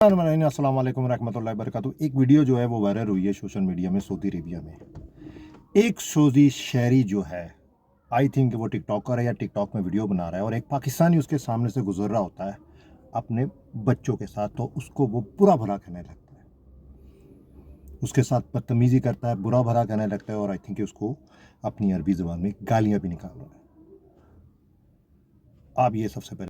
अस्सलाम वालेकुम रहमतुल्लाहि वबरकातुहू। एक वीडियो जो है वो वायरल हुई है सोशल मीडिया में सऊदी अरेबिया में। एक सऊदी शहरी जो है, आई थिंक वो टिकटॉकर है या टिकटॉक में वीडियो बना रहा है और एक पाकिस्तानी उसके सामने से गुजर रहा होता है अपने बच्चों के साथ, तो उसको वो बुरा भला कहने लगता है, उसके साथ बदतमीज़ी करता है, बुरा भला कहने लगता है और आई थिंक उसको अपनी अरबी ज़बान में गालियाँ भी निकाल रहा है। आप ये सबसे पहले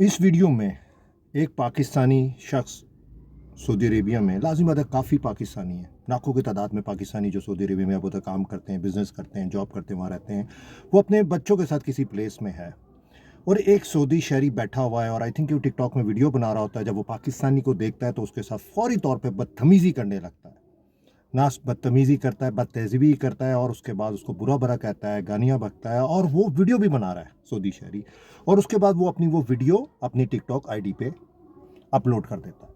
इस वीडियो में एक पाकिस्तानी शख्स सऊदी अरेबिया में, लाजिम बात है काफ़ी पाकिस्तानी है, लाखों की तादाद में पाकिस्तानी जो सऊदी अरेबिया में अब तक काम करते हैं, बिज़नेस करते हैं, जॉब करते हैं, वहाँ रहते हैं, वो अपने बच्चों के साथ किसी प्लेस में है और एक सऊदी शहरी बैठा हुआ है और आई थिंक वो टिकटॉक में वीडियो बना रहा होता है। जब वो पाकिस्तानी को देखता है तो उसके साथ फौरी तौर पर बदतमीज़ी करने लगता है, ना बदतमीज़ी करता है, बदतहज़ीबी करता है और उसके बाद उसको बुरा भला कहता है, गालियाँ बकता है और वो वीडियो भी बना रहा है सऊदी शहरी। और उसके बाद वो अपनी वो वीडियो अपनी टिकटॉक आईडी पे अपलोड कर देता है।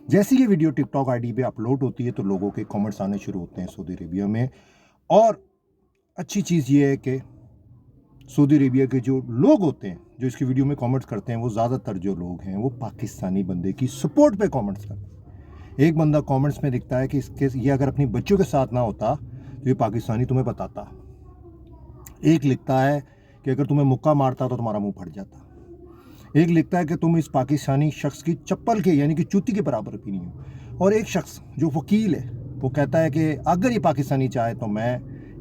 जैसे ये वीडियो टिकटॉक आईडी पे अपलोड होती है तो लोगों के कमेंट्स आने शुरू होते हैं सऊदी अरेबिया में। और अच्छी चीज़ ये है कि सऊदी अरेबिया के जो लोग होते हैं जो इसकी वीडियो में कमेंट्स करते हैं, वो ज़्यादातर जो लोग हैं वो पाकिस्तानी बंदे की सपोर्ट पे कमेंट्स करते हैं। एक बंदा कमेंट्स में लिखता है कि इसके ये अगर अपनी बच्चों के साथ ना होता तो ये पाकिस्तानी तुम्हें बताता। एक लिखता है कि अगर तुम्हें मुक्का मारता तो तुम्हारा मुंह फट जाता। एक लिखता है कि तुम इस पाकिस्तानी शख्स की चप्पल के यानी कि जूती के बराबर भी नहीं हो। और एक शख्स जो वकील है वो कहता है कि अगर ये पाकिस्तानी चाहे तो मैं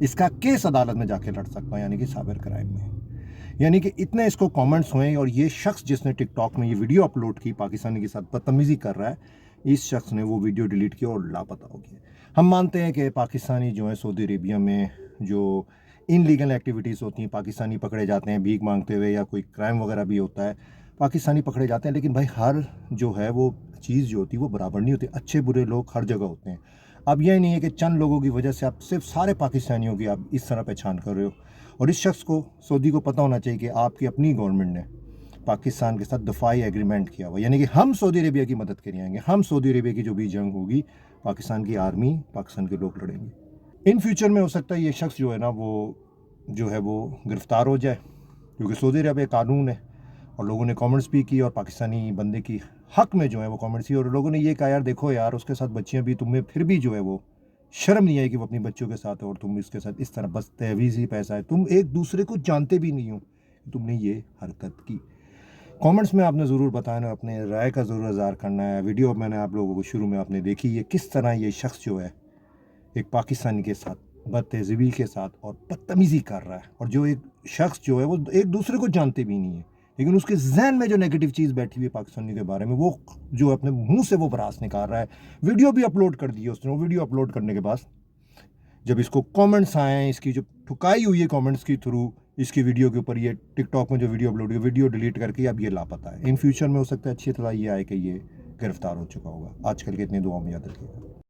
इसका केस अदालत में जाके लड़ सकता हूँ, यानी कि साइबर क्राइम में। यानी कि इतने इसको कमेंट्स हुए और ये शख्स जिसने टिकटॉक में ये वीडियो अपलोड की पाकिस्तानी के साथ बदतमीज़ी कर रहा है, इस शख्स ने वो वीडियो डिलीट किया और लापता हो गया। हम मानते हैं कि पाकिस्तानी जो है सऊदी अरेबिया में जो इनलीगल एक्टिविटीज़ होती हैं, पाकिस्तानी पकड़े जाते हैं भीख मांगते हुए या कोई क्राइम वगैरह भी होता है, पाकिस्तानी पकड़े जाते हैं। लेकिन भाई हर जो है वो चीज़ जो होती है वो बराबर नहीं होती, अच्छे बुरे लोग हर जगह होते हैं। अब यह नहीं है कि चंद लोगों की वजह से आप सिर्फ सारे पाकिस्तानियों की आप इस तरह पहचान कर रहे हो। और इस शख्स को सऊदी को पता होना चाहिए कि आपकी अपनी गवर्नमेंट ने पाकिस्तान के साथ दफाई एग्रीमेंट किया हुआ, यानी कि हम सऊदी अरेबिया की मदद के लिए आएंगे, हम सऊदी अरेबिया की जो भी जंग होगी पाकिस्तान की आर्मी, पाकिस्तान के लोग लड़ेंगे। इन फ्यूचर में हो सकता है ये शख्स जो है ना वो जो है वो गिरफ़्तार हो जाए, क्योंकि सऊदी अरेबिया कानून है। और लोगों ने कमेंट्स भी की और पाकिस्तानी बंदे की हक में जो है वो कमेंट्स की और लोगों ने ये कहा यार देखो यार उसके साथ बच्चियाँ भी, तुम्हें फिर भी जो है वो शर्म नहीं आई कि वो अपनी बच्चों के साथ है और तुम इसके साथ इस तरह बस तहवीज़ी पैसा है, तुम एक दूसरे को जानते भी नहीं हो, तुमने ये हरकत की। कमेंट्स में आपने ज़रूर बताना, अपने राय का ज़रूर इज़हार करना है। वीडियो मैंने आप लोगों को शुरू में आपने देखी ये किस तरह ये शख्स जो है एक पाकिस्तानी के साथ बदतहज़ीबी के साथ और बदतमीज़ी कर रहा है। और जो एक शख्स जो है वो एक दूसरे को जानते भी नहीं है, लेकिन उसके जहन में जो नेगेटिव चीज़ बैठी हुई है पाकिस्तानी के बारे में, वो जो अपने मुंह से वो भड़ास निकाल रहा है। वीडियो भी अपलोड कर दी है उसने। वीडियो अपलोड करने के बाद जब इसको कमेंट्स आए हैं, इसकी जो ठुकाई हुई है कमेंट्स की थ्रू इसकी वीडियो के ऊपर, ये टिकटॉक में जो वीडियो अपलोड हुई, वीडियो डिलीट करके अब ये लापता है। इन फ्यूचर में हो सकता है अच्छी तरह ये आए कि ये गिरफ्तार हो चुका होगा। आजकल के इतनी दुआ में याद रखिएगा।